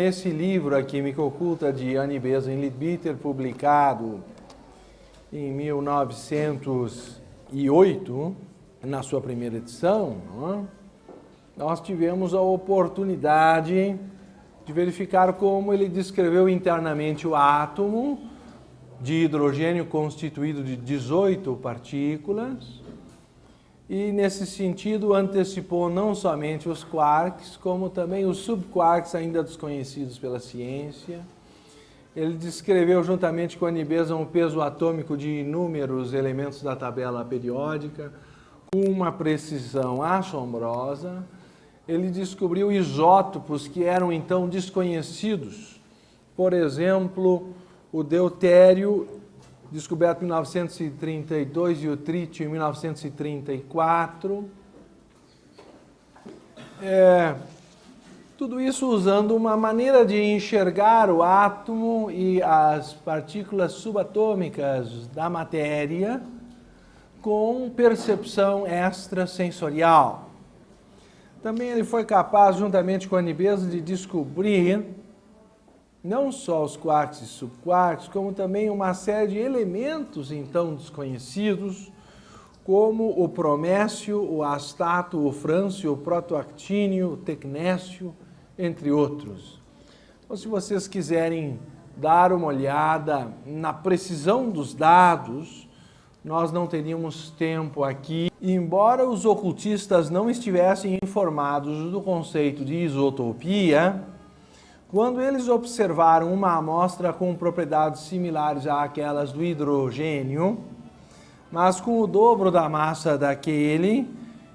Esse livro, A Química Oculta, de Annie Besant e Leadbeater, publicado em 1908, na sua primeira edição, nós tivemos a oportunidade de verificar como ele descreveu internamente o átomo de hidrogênio constituído de 18 partículas e, nesse sentido, antecipou não somente os quarks, como também os subquarks ainda desconhecidos pela ciência. Ele descreveu, juntamente com Annie Besant, o peso atômico de inúmeros elementos da tabela periódica, com uma precisão assombrosa. Ele descobriu isótopos que eram então desconhecidos. Por exemplo, o deutério, descoberto em 1932, e o trítio em 1934. Tudo isso usando uma maneira de enxergar o átomo e as partículas subatômicas da matéria com percepção extrasensorial. Também ele foi capaz, juntamente com a Annie Besant, de descobrir não só os quarks e subquarks, como também uma série de elementos então desconhecidos, como o promécio, o astato, o frâncio, o protoactínio, o tecnécio, entre outros. Então, se vocês quiserem dar uma olhada na precisão dos dados, nós não teríamos tempo aqui. Embora os ocultistas não estivessem informados do conceito de isotopia, quando eles observaram uma amostra com propriedades similares àquelas do hidrogênio, mas com o dobro da massa daquele,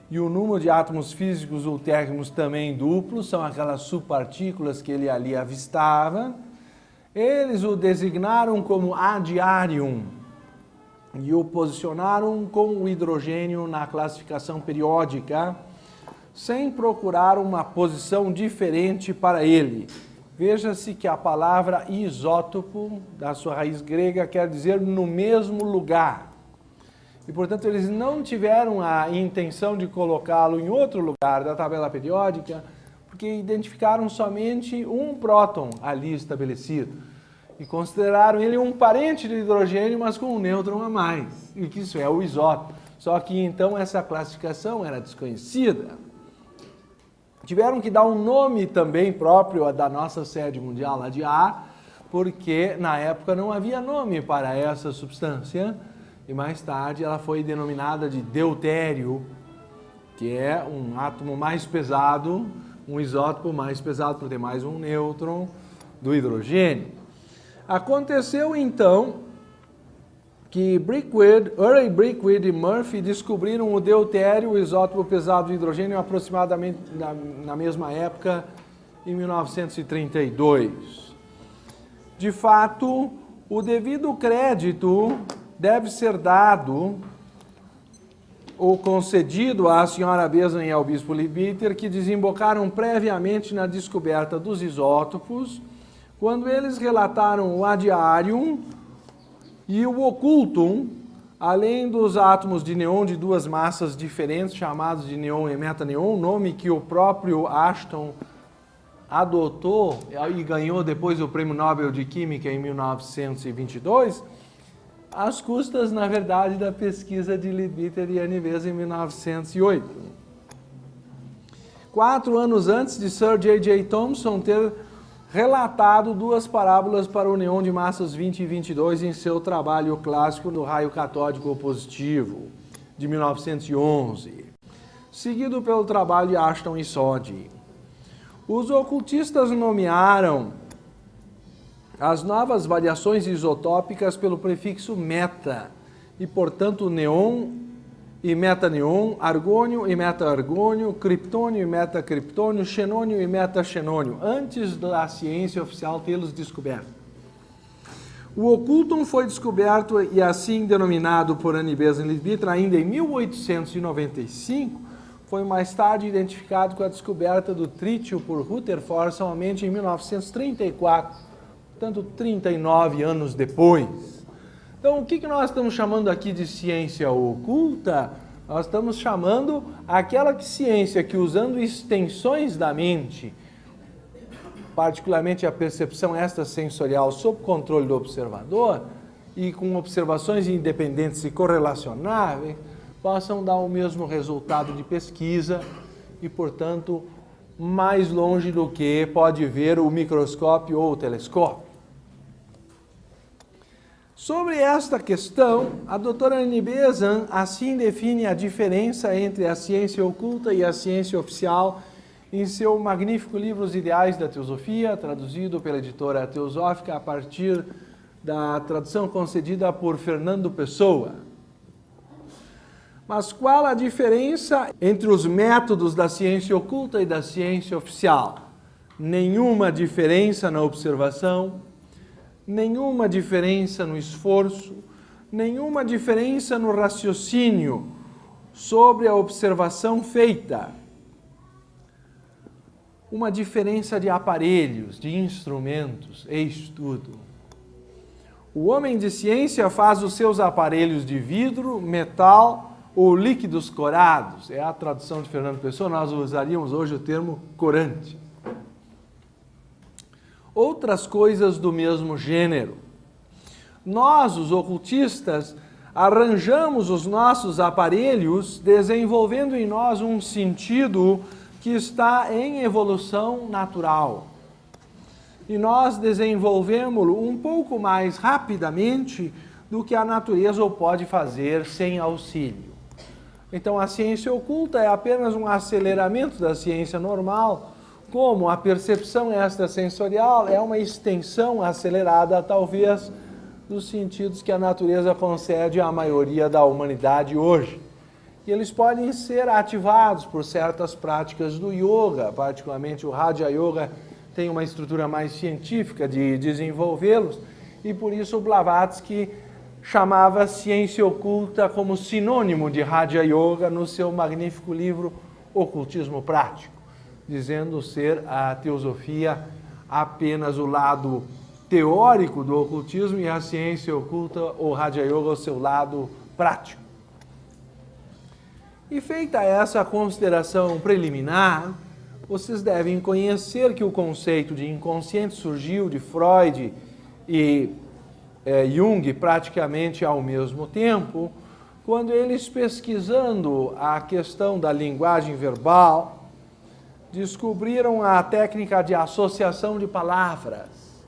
e o número de átomos físicos ou térmicos também duplo, são aquelas subpartículas que ele ali avistava, eles o designaram como adiarium e o posicionaram com o hidrogênio na classificação periódica, sem procurar uma posição diferente para ele. Veja-se que a palavra isótopo, da sua raiz grega, quer dizer no mesmo lugar. E, portanto, eles não tiveram a intenção de colocá-lo em outro lugar da tabela periódica, porque identificaram somente um próton ali estabelecido. E consideraram ele um parente do hidrogênio, mas com um nêutron a mais. E que isso é o isótopo. Só que, então, essa classificação era desconhecida. Tiveram que dar um nome também próprio da nossa sede mundial, lá de A, porque na época não havia nome para essa substância, e mais tarde ela foi denominada de deutério, que é um átomo mais pesado, um isótopo mais pesado por ter mais um nêutron do hidrogênio. Aconteceu então que Urey Brickwood e Murphy descobriram o deutério, o isótopo pesado de hidrogênio, aproximadamente na mesma época, em 1932. De fato, o devido crédito deve ser dado ou concedido à senhora Besant e ao bispo Leadbeater, que desembocaram previamente na descoberta dos isótopos, quando eles relataram o adiarium e o occultum, além dos átomos de neon de duas massas diferentes, chamados de neon e metaneon, nome que o próprio Ashton adotou e ganhou depois o Prêmio Nobel de Química em 1922, às custas, na verdade, da pesquisa de Leadbeater e Annie Besant em 1908. 4 anos antes de Sir J.J. Thomson ter relatado duas parábolas para o neon de massas 20 e 22 em seu trabalho clássico no raio catódico positivo, de 1911, seguido pelo trabalho de Ashton e Soddy. Os ocultistas nomearam as novas variações isotópicas pelo prefixo meta, e, portanto, neon e metaneon, argônio e meta-argônio, criptônio e metacriptônio, xenônio e metaxenônio, antes da ciência oficial tê-los descoberto. O occultum foi descoberto e assim denominado por Annie Besant e Leadbeater ainda em 1895, foi mais tarde identificado com a descoberta do trítio por Rutherford somente em 1934, portanto 39 anos depois. Então, o que nós estamos chamando aqui de ciência oculta? Nós estamos chamando aquela ciência que, usando extensões da mente, particularmente a percepção extrasensorial sob controle do observador e com observações independentes e correlacionáveis, possam dar o mesmo resultado de pesquisa e, portanto, mais longe do que pode ver o microscópio ou o telescópio. Sobre esta questão, a doutora Annie Besant assim define a diferença entre a ciência oculta e a ciência oficial em seu magnífico livro Os Ideais da Teosofia, traduzido pela editora Teosófica a partir da tradução concedida por Fernando Pessoa. Mas qual a diferença entre os métodos da ciência oculta e da ciência oficial? Nenhuma diferença na observação, nenhuma diferença no esforço, nenhuma diferença no raciocínio sobre a observação feita. Uma diferença de aparelhos, de instrumentos, eis tudo. O homem de ciência faz os seus aparelhos de vidro, metal ou líquidos corados. É a tradução de Fernando Pessoa, nós usaríamos hoje o termo corante. Outras coisas do mesmo gênero. Nós, os ocultistas, arranjamos os nossos aparelhos desenvolvendo em nós um sentido que está em evolução natural. E nós desenvolvemos-lo um pouco mais rapidamente do que a natureza o pode fazer sem auxílio. Então, a ciência oculta é apenas um aceleramento da ciência normal, como a percepção extrasensorial é uma extensão acelerada, talvez, dos sentidos que a natureza concede à maioria da humanidade hoje. E eles podem ser ativados por certas práticas do yoga, particularmente o Raja Yoga tem uma estrutura mais científica de desenvolvê-los, e por isso o Blavatsky chamava a ciência oculta como sinônimo de Raja Yoga no seu magnífico livro Ocultismo Prático, dizendo ser a teosofia apenas o lado teórico do ocultismo e a ciência oculta, ou Raja Yoga, o seu lado prático. E feita essa consideração preliminar, vocês devem conhecer que o conceito de inconsciente surgiu de Freud e Jung praticamente ao mesmo tempo, quando eles, pesquisando a questão da linguagem verbal, descobriram a técnica de associação de palavras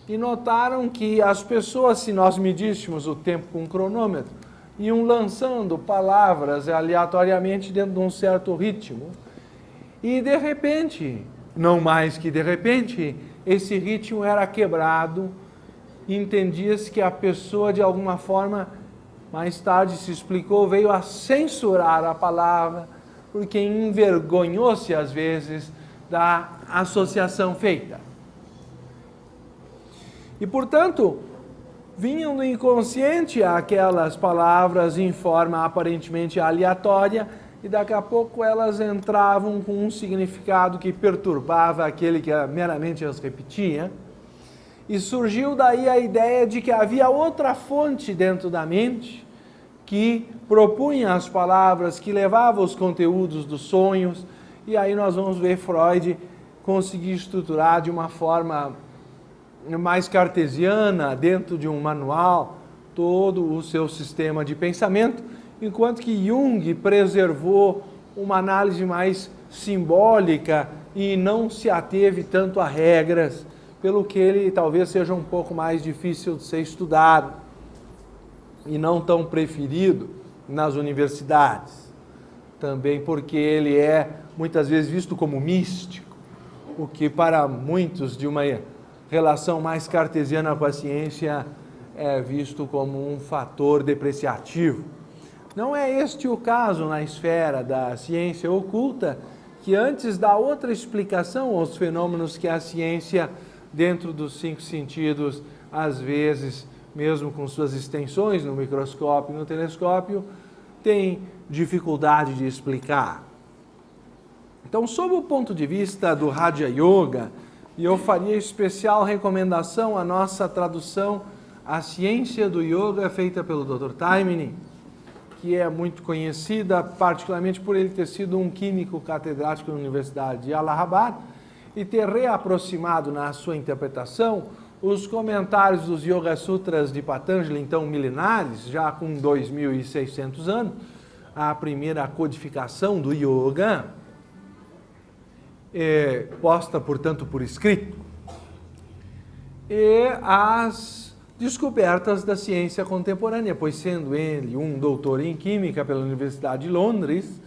e notaram que as pessoas, se nós medíssemos o tempo com um cronômetro, iam lançando palavras aleatoriamente dentro de um certo ritmo e, de repente, não mais que de repente, esse ritmo era quebrado. Entendia-se que a pessoa, de alguma forma, mais tarde se explicou, veio a censurar a palavra, porque envergonhou-se, às vezes, da associação feita. E, portanto, vinham do inconsciente aquelas palavras em forma aparentemente aleatória, e daqui a pouco elas entravam com um significado que perturbava aquele que meramente as repetia. E surgiu daí a ideia de que havia outra fonte dentro da mente que propunha as palavras, que levava os conteúdos dos sonhos, e aí nós vamos ver Freud conseguir estruturar de uma forma mais cartesiana, dentro de um manual, todo o seu sistema de pensamento, enquanto que Jung preservou uma análise mais simbólica e não se ateve tanto a regras, pelo que ele talvez seja um pouco mais difícil de ser estudado e não tão preferido nas universidades. Também porque ele é muitas vezes visto como místico, o que para muitos de uma relação mais cartesiana com a ciência é visto como um fator depreciativo. Não é este o caso na esfera da ciência oculta, que antes da outra explicação aos fenômenos que a ciência, dentro dos 5 sentidos, às vezes, mesmo com suas extensões no microscópio e no telescópio, tem dificuldade de explicar. Então, sob o ponto de vista do Raja Yoga, e eu faria especial recomendação à nossa tradução A Ciência do Yoga, feita pelo Dr. Taimini, que é muito conhecida, particularmente por ele ter sido um químico catedrático na Universidade de Allahabad, e ter reaproximado na sua interpretação os comentários dos Yoga Sutras de Patanjali, então milenares, já com 2.600 anos, a primeira codificação do Yoga, posta, portanto, por escrito, e as descobertas da ciência contemporânea, pois sendo ele um doutor em Química pela Universidade de Londres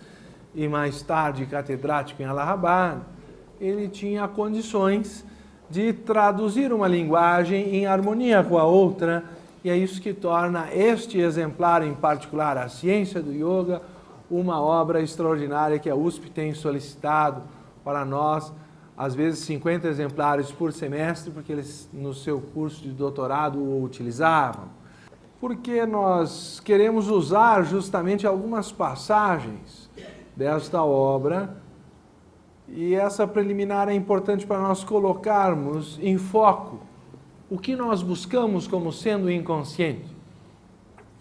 e mais tarde catedrático em Allahabad, ele tinha condições de traduzir uma linguagem em harmonia com a outra, e é isso que torna este exemplar, em particular, A Ciência do Yoga, uma obra extraordinária que a USP tem solicitado para nós, às vezes 50 exemplares por semestre, porque eles no seu curso de doutorado o utilizavam. Porque nós queremos usar justamente algumas passagens desta obra, e essa preliminar é importante para nós colocarmos em foco o que nós buscamos como sendo inconsciente.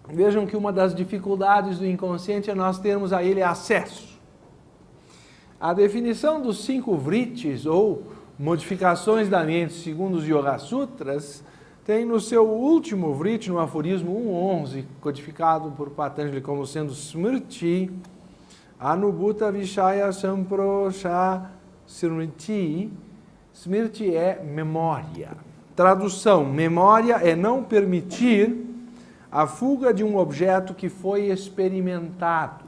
Vejam que uma das dificuldades do inconsciente é nós termos a ele acesso. A definição dos 5 vritis, ou modificações da mente, segundo os Yoga Sutras, tem no seu último vriti, no aforismo 1.11, codificado por Patanjali como sendo smriti, Anubhuta Vishaya Samprosha Smriti. Smriti é memória. Tradução: memória é não permitir a fuga de um objeto que foi experimentado.